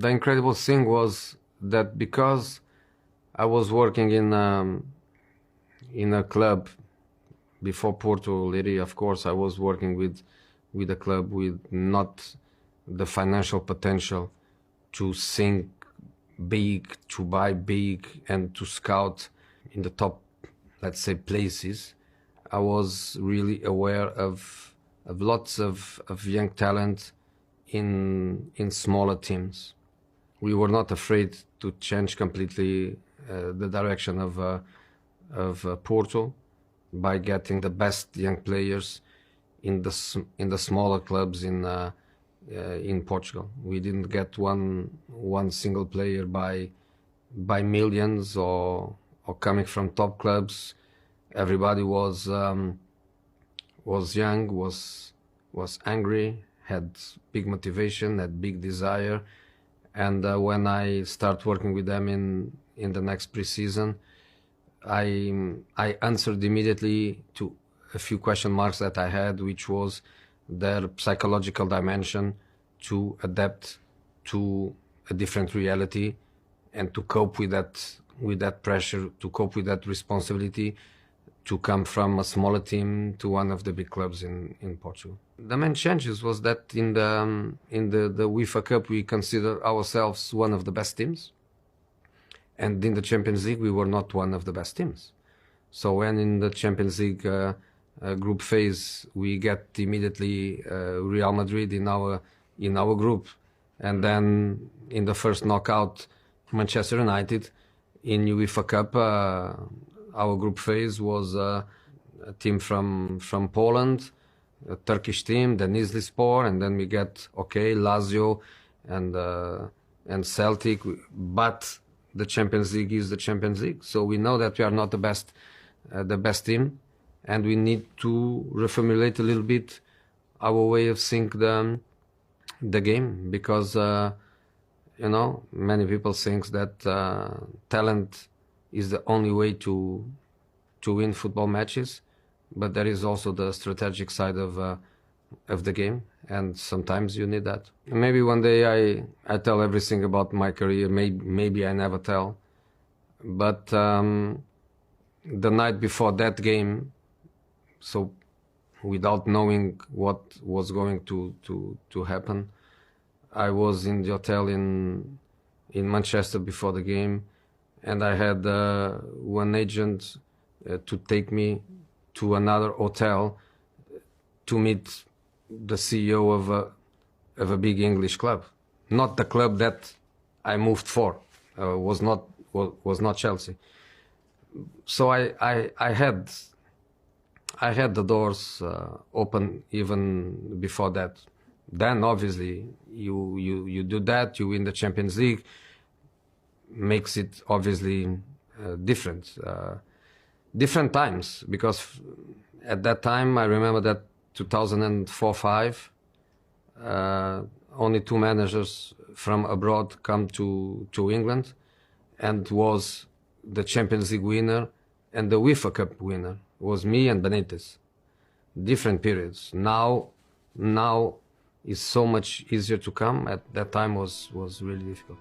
The incredible thing was that because I was working in a club before Porto, Leiria, of course, I was working with a club with not the financial potential to think big, to buy big, and to scout in the top, let's say, places. I was really aware of lots of young talent in smaller teams. We were not afraid to change completely the direction of Porto by getting the best young players in the smaller clubs in Portugal. We didn't get one single player by millions or coming from top clubs. Everybody was young, was angry, had big motivation, had big desire. And when I start working with them in the next pre-season, I answered immediately to a few question marks that I had, which was their psychological dimension to adapt to a different reality and to cope with that pressure, to cope with that responsibility, to come from a smaller team to one of the big clubs in Portugal. The main changes was that in the UEFA Cup we consider ourselves one of the best teams, and in the Champions League we were not one of the best teams. So when in the Champions League group phase we get immediately Real Madrid in our group, and then in the first knockout Manchester United. In UEFA Cup our group phase was a team from Poland, a Turkish team, then Izlispor, and then we get Lazio and Celtic, but the Champions League is the Champions League. So we know that we are not the best team, and we need to reformulate a little bit our way of seeing the game, because many people think that talent is the only way to win football matches, but there is also the strategic side of the game, and sometimes you need that. Maybe one day I tell everything about my career. Maybe I never tell, but the night before that game, so without knowing what was going to happen, I was in the hotel in Manchester before the game, and I had one agent to take me to another hotel to meet the CEO of a big English club, not the club that I moved for. Was not Chelsea. So I had the doors open even before that. Then obviously you do that, you win the Champions League, makes it obviously different times, because at that time I remember that 2004-05 only two managers from abroad come to England, and was the Champions League winner and the UEFA Cup winner was me and Benitez. Different periods. Now is so much easier to come. At that time was really difficult.